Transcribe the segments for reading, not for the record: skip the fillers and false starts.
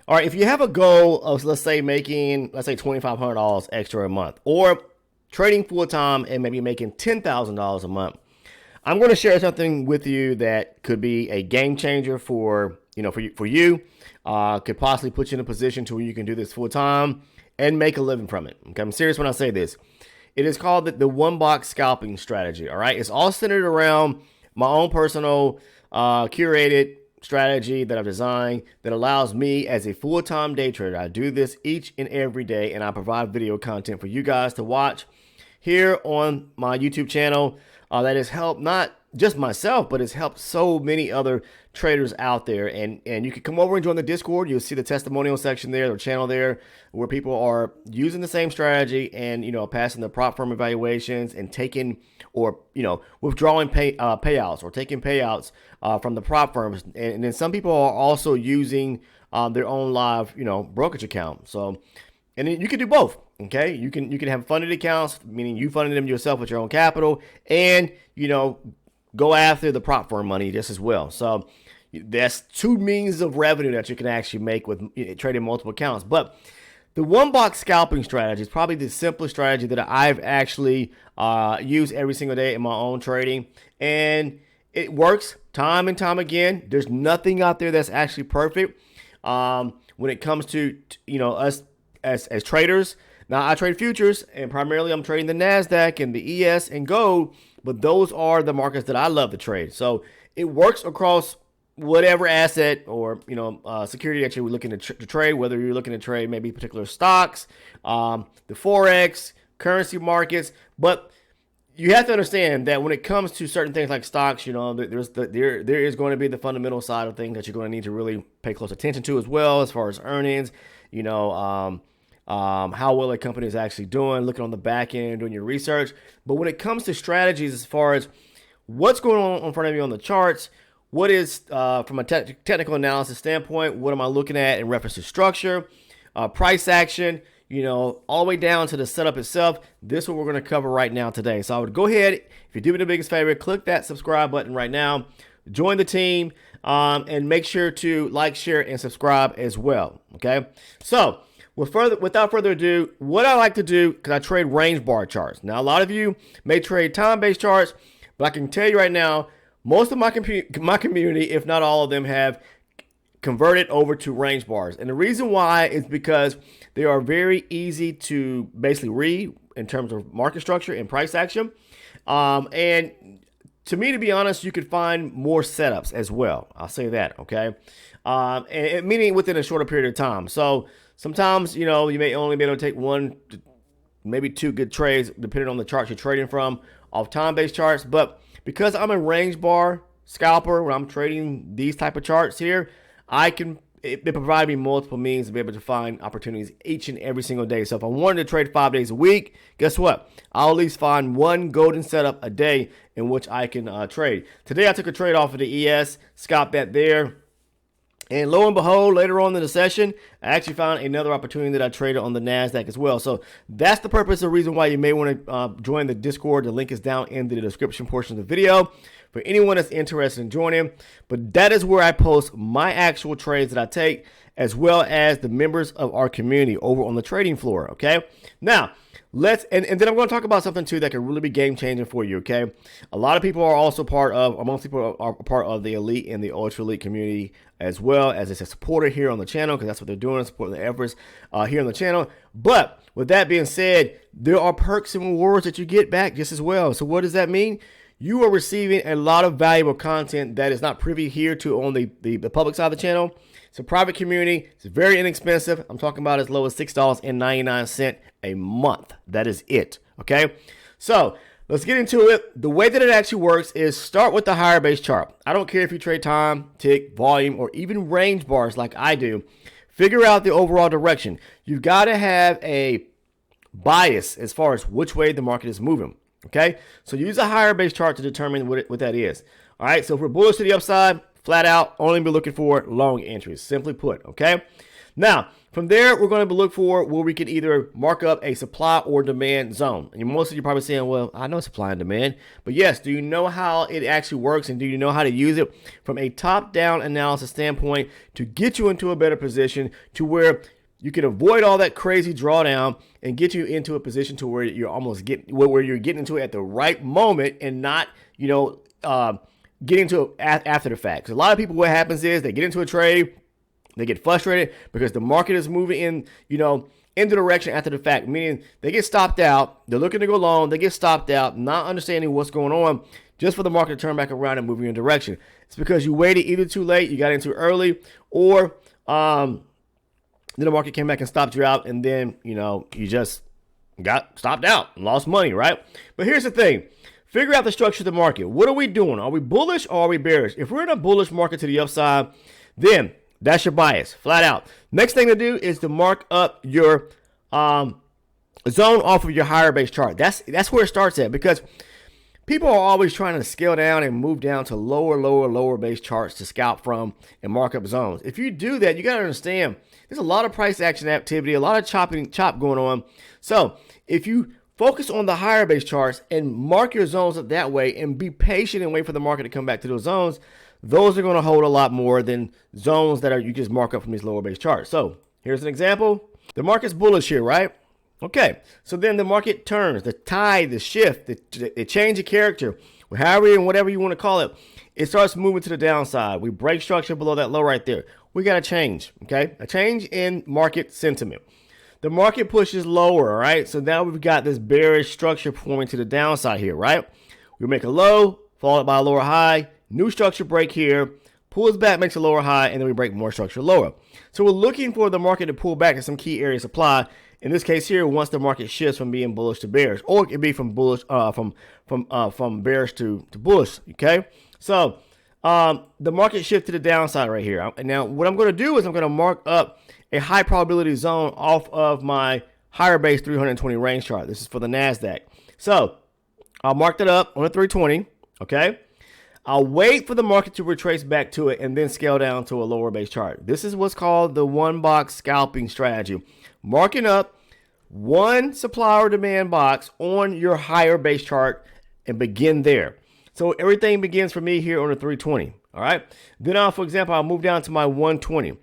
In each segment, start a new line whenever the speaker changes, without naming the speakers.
All right, if you have a goal of, let's say, making, let's say, $2,500 extra a month, or trading full time and maybe making $10,000 a month, I'm going to share something with you that could be a game changer for you. Could possibly put you in a position to where you can do this full time and make a living from it. Okay, I'm serious when I say this. It is called the one box scalping strategy. All right, it's all centered around my own personal curated strategy that I've designed that allows me as a full-time day trader. I do this each and every day, and I provide video content for you guys to watch here on my YouTube channel. That has helped not just myself, but it's helped so many other traders out there. And you can come over and join the Discord. You'll see the testimonial section there, the channel there, where people are using the same strategy and, passing the prop firm evaluations and taking or, withdrawing payouts or taking payouts from the prop firms. And then some people are also using their own live, brokerage account. So, and then you can do both. Okay, you can have funded accounts, meaning you funded them yourself with your own capital, and go after the prop firm money just as well. So that's two means of revenue that you can actually make with trading multiple accounts. But the one box scalping strategy is probably the simplest strategy that I've actually used every single day in my own trading, and it works time and time again. There's nothing out there that's actually perfect when it comes to us as traders. Now, I trade futures, and primarily I'm trading the NASDAQ and the ES and gold, but those are the markets that I love to trade. So it works across whatever asset or security that you're looking to trade, whether you're looking to trade maybe particular stocks, the Forex, currency markets. But you have to understand that when it comes to certain things like stocks, there is going to be the fundamental side of things that you're going to need to really pay close attention to as well, as far as earnings, how well a company is actually doing, looking on the back end, doing your research. But when it comes to strategies, as far as what's going on in front of you on the charts, what is, from a technical analysis standpoint, what am I looking at in reference to structure, price action, all the way down to the setup itself, this is what we're going to cover right now today. So I would go ahead, if you do me the biggest favor, click that subscribe button right now, join the team, and make sure to like, share, and subscribe as well, okay? So, without further ado, what I like to do, because I trade range bar charts. Now, a lot of you may trade time-based charts, but I can tell you right now, most of my community, if not all of them, have converted over to range bars. And the reason why is because they are very easy to basically read in terms of market structure and price action. And to me, to be honest, you could find more setups as well. I'll say that, okay? And meaning within a shorter period of time. So sometimes, you may only be able to take one, maybe two good trades, depending on the charts you're trading from, off time-based charts. But because I'm a range bar scalper, when I'm trading these type of charts here, it provides me multiple means to be able to find opportunities each and every single day. So if I wanted to trade 5 days a week, guess what? I'll at least find one golden setup a day in which I can trade. Today I took a trade off of the ES, scalped that there. And lo and behold, later on in the session, I actually found another opportunity that I traded on the NASDAQ as well. So that's the purpose, the reason why you may want to join the Discord. The link is down in the description portion of the video for anyone that's interested in joining. But that is where I post my actual trades that I take, as well as the members of our community over on the trading floor, okay? Now, and then I'm going to talk about something too that can really be game changing for you, okay? A lot of people are also most people are part of the elite and the ultra elite community, as well as a supporter here on the channel, because that's what they're doing, supporting the efforts here on the channel. But with that being said, there are perks and rewards that you get back just as well. So what does that mean? You are receiving a lot of valuable content that is not privy here to on the public side of the channel. It's a private community. It's very inexpensive. I'm talking about as low as $6.99 a month. That is it. Okay. So let's get into it. The way that it actually works is start with the higher base chart. I don't care if you trade time, tick, volume, or even range bars like I do. Figure out the overall direction. You've got to have a bias as far as which way the market is moving. Okay. So use a higher base chart to determine what that is. All right. So if we're bullish to the upside, flat out, only be looking for long entries, simply put, okay? Now, from there, we're going to look for where we can either mark up a supply or demand zone. And most of you are probably saying, well, I know supply and demand. But yes, do you know how it actually works, and do you know how to use it from a top-down analysis standpoint to get you into a better position to where you can avoid all that crazy drawdown and get you into a position to where you're almost getting into it at the right moment and not, get into it after the fact. Because a lot of people, what happens is they get into a trade, they get frustrated because the market is moving in the direction after the fact, meaning they get stopped out. They're looking to go long. They get stopped out, not understanding what's going on, just for the market to turn back around and move in a direction. It's because you waited either too late, you got into early, or then the market came back and stopped you out, and then, you just got stopped out and lost money, right? But here's the thing. Figure out the structure of the market. What are we doing? Are we bullish or are we bearish? If we're in a bullish market to the upside, then that's your bias, flat out. Next thing to do is to mark up your zone off of your higher base chart. That's where it starts at, because people are always trying to scale down and move down to lower base charts to scalp from and mark up zones. If you do that, you got to understand there's a lot of price action activity, a lot of chop going on. So if you focus on the higher base charts and mark your zones up that way and be patient and wait for the market to come back to those zones, those are going to hold a lot more than zones that you just mark up from these lower base charts. So here's an example. The market's bullish here, right? Okay, so then the market turns, the tide, the shift, the change of character, however and whatever you want to call it, it starts moving to the downside. We break structure below that low right there. We got a change, okay? A change in market sentiment. The market pushes lower, all right? So now we've got this bearish structure forming to the downside here, right? We make a low, followed by a lower high, new structure break here, pulls back, makes a lower high, and then we break more structure lower. So we're looking for the market to pull back to some key area supply. In this case here, once the market shifts from being bullish to bearish, or it could be from bullish, from bearish to bullish. Okay, so the market shift to the downside right here. And now what I'm going to do is I'm going to mark up a high probability zone off of my higher base 320 range chart. This is for the NASDAQ. So I'll mark that up on a 320. Okay. I'll wait for the market to retrace back to it and then scale down to a lower base chart. This is what's called the one box scalping strategy. Marking up one supply or demand box on your higher base chart and begin there. So everything begins for me here on the 320. All right. Then, for example, I'll move down to my 120.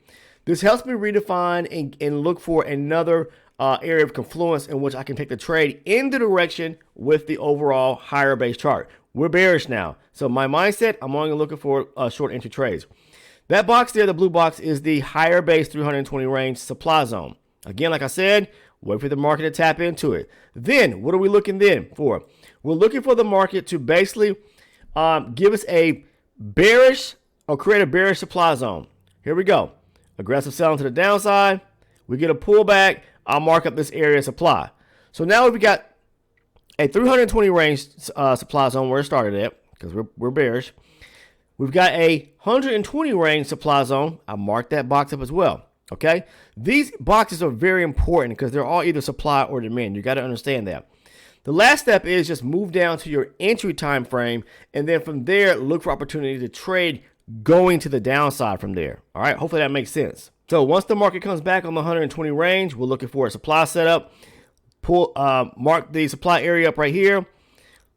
This helps me redefine and look for another area of confluence in which I can take the trade in the direction with the overall higher base chart. We're bearish now. So my mindset, I'm only looking for short entry trades. That box there, the blue box, is the higher base 320 range supply zone. Again, like I said, wait for the market to tap into it. Then, what are we looking then for? We're looking for the market to basically give us a bearish or create a bearish supply zone. Here we go. Aggressive selling to the downside. We get a pullback. I'll mark up this area of supply. So now we've got a 320 range supply zone where it started at, because we're bearish. We've got a 120 range supply zone. I marked that box up as well. Okay, these boxes are very important because they're all either supply or demand. You got to understand that. The last step is just move down to your entry time frame, and then from there look for opportunity to trade going to the downside from there. All right, hopefully that makes sense. So once the market comes back on the 120 range, we're looking for a supply setup. Mark the supply area up right here.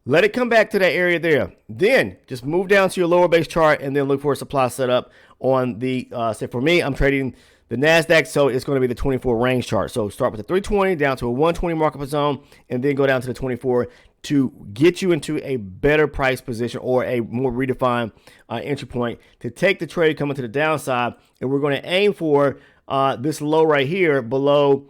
Let it come back to that area there. Then just move down to your lower base chart and then look for a supply setup on the, say for me, I'm trading the NASDAQ, so it's going to be the 24 range chart. So start with the 320 down to a 120 markup zone and then go down to the 24 to get you into a better price position or a more redefined entry point to take the trade coming to the downside. And we're going to aim for this low right here below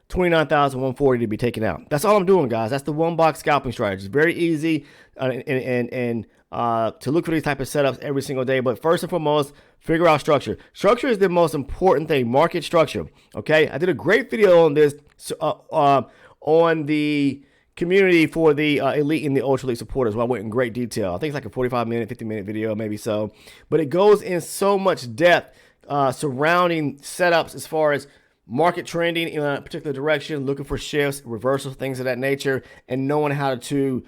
29,140 to be taken out. That's all I'm doing, guys. That's the one box scalping strategy. It's very easy and to look for these type of setups every single day. But first and foremost, figure out structure. Structure is the most important thing. Market structure. Okay, I did a great video on this on the community for the elite and the ultra elite supporters. Where I went in great detail. I think it's like a 45-minute, 50-minute video, maybe so. But it goes in so much depth surrounding setups as far as market trending in a particular direction, looking for shifts, reversals, things of that nature, and knowing how to,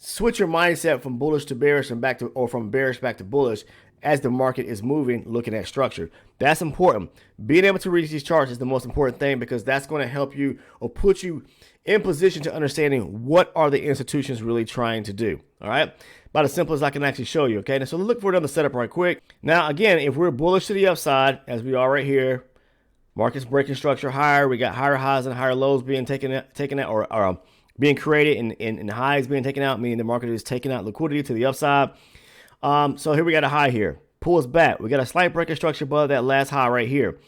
switch your mindset from bullish to bearish and back to, or from bearish back to bullish, as the market is moving, looking at structure. That's important. Being able to read these charts is the most important thing, because that's going to help you or put you in position to understanding what are the institutions really trying to do. All right, about as simple as I can actually show you. Okay, now so let's look for another setup right quick. Now again, if we're bullish to the upside, as we are right here, market's breaking structure higher. We got higher highs and higher lows being taken out, or being created, and highs being taken out, meaning the market is taking out liquidity to the upside. So here we got a high here, pulls back. We got a slight breaking structure above that last high right here.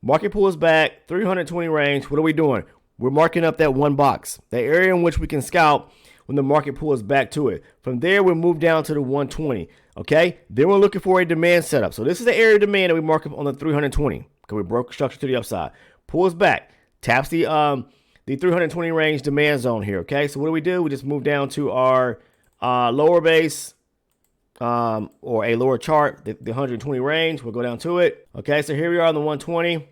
Market pulls back, 320 range. What are we doing? We're marking up that one box, the area in which we can scalp when the market pulls back to it. From there, we move down to the 120. Okay, then we're looking for a demand setup. So this is the area of demand that we mark up on the 320. Okay, we broke structure to the upside, pulls back, taps the 320 range demand zone here. Okay, so what do? We just move down to our lower base, or a lower chart, the 120 range. We'll go down to it. Okay, so here we are on the 120.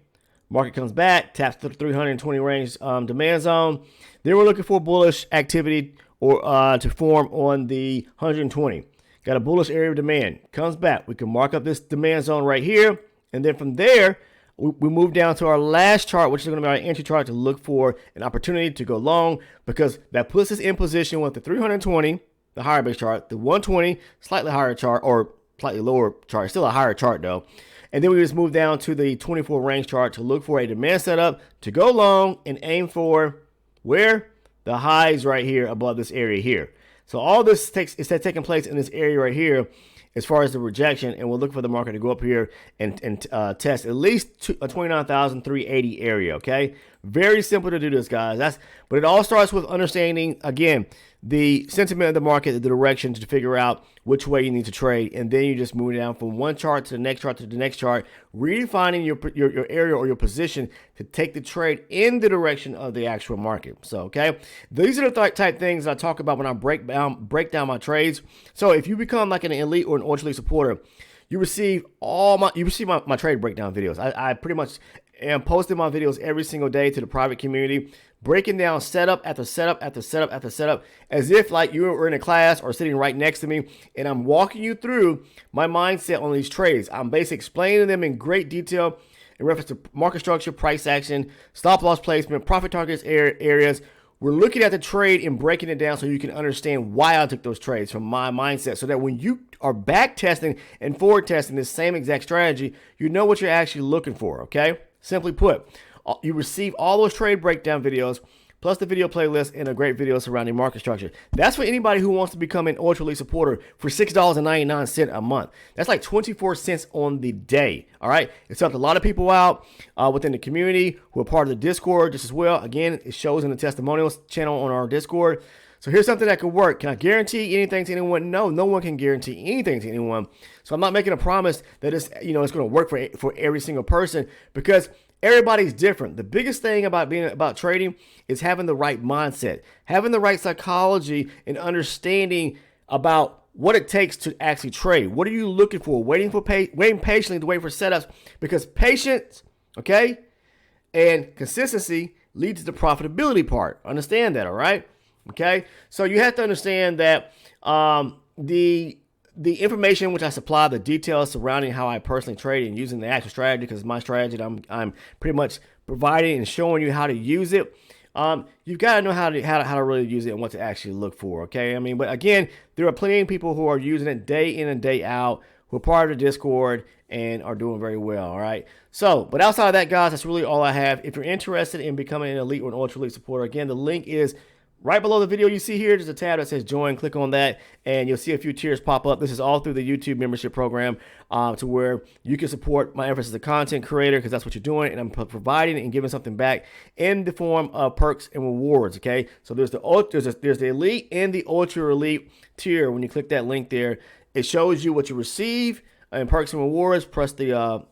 Market comes back, taps the 320 range demand zone. Then we're looking for bullish activity or to form on the 120. Got a bullish area of demand. Comes back. We can mark up this demand zone right here. And then from there, we move down to our last chart, which is going to be our entry chart, to look for an opportunity to go long, because that puts us in position with the 320, the higher base chart, the 120, slightly higher chart, or slightly lower chart, still a higher chart though. And then we just move down to the 24 range chart to look for a demand setup to go long and aim for where? The highs right here above this area here. So all this is taking place in this area right here as far as the rejection, and we'll look for the market to go up here and test at least a 29,380 area, okay? Very simple to do this, guys. But it all starts with understanding, again, the sentiment of the market, the direction to figure out which way you need to trade, and then you just move down from one chart to the next chart to the next chart, redefining your area or your position to take the trade in the direction of the actual market. So, okay, these are the type things I talk about when I break down my trades. So if you become like an elite or an ultra elite supporter, you receive my trade breakdown videos. I pretty much am posting my videos every single day to the private community, breaking down setup after setup after setup after setup, as if like you were in a class or sitting right next to me, and I'm walking you through my mindset on these trades. I'm basically explaining them in great detail in reference to market structure, price action, stop loss placement, profit targets areas. We're looking at the trade and breaking it down so you can understand why I took those trades from my mindset, so that when you are back testing and forward testing this same exact strategy, you know what you're actually looking for, okay? Simply put, you receive all those trade breakdown videos, plus the video playlist and a great video surrounding market structure. That's for anybody who wants to become an ultra elite supporter for $6.99 a month. That's like 24 cents on the day. All right. It's helped a lot of people out within the community who are part of the Discord just as well. Again, it shows in the testimonials channel on our Discord. So here's something that could work. Can I guarantee anything to anyone? No, no one can guarantee anything to anyone. So I'm not making a promise that it's going to work for every single person, because everybody's different. The biggest thing about trading is having the right mindset, having the right psychology, and understanding about what it takes to actually trade. What are you looking for? Waiting patiently to wait for setups, because patience, okay, and consistency leads to the profitability part. Understand that, all right? Okay, so you have to understand that the information which I supply, the details surrounding how I personally trade and using the actual strategy, because it's my strategy that I'm pretty much providing and showing you how to use it. You've got to know how to really use it and what to actually look for. Okay, I mean, but again, there are plenty of people who are using it day in and day out, who are part of the Discord and are doing very well. All right. So, but outside of that, guys, that's really all I have. If you're interested in becoming an elite or an ultra elite supporter, again, the link is right below the video you see here. There's a tab that says join. Click on that and you'll see a few tiers pop up. This is all through the YouTube membership program to where you can support my efforts as a content creator, because that's what you're doing, and I'm providing and giving something back in the form of perks and rewards. Okay, so there's the elite and the ultra elite tier. When you click that link there, it shows you what you receive and perks and rewards, plus the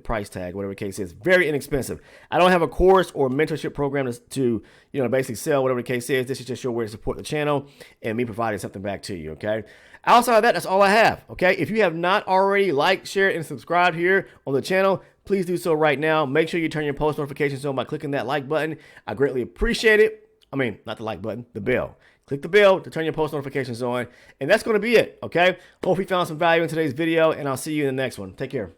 price tag, whatever the case is. Very inexpensive. I don't have a course or mentorship program to basically sell, whatever the case is. This is just your way to support the channel and me providing something back to you. Okay. Outside of that, that's all I have. Okay. If you have not already liked, shared, and subscribed here on the channel, please do so right now. Make sure you turn your post notifications on by clicking that like button. I greatly appreciate it. I mean, not the like button, the bell. Click the bell to turn your post notifications on. And that's going to be it, okay? Hope you found some value in today's video, and I'll see you in the next one. Take care.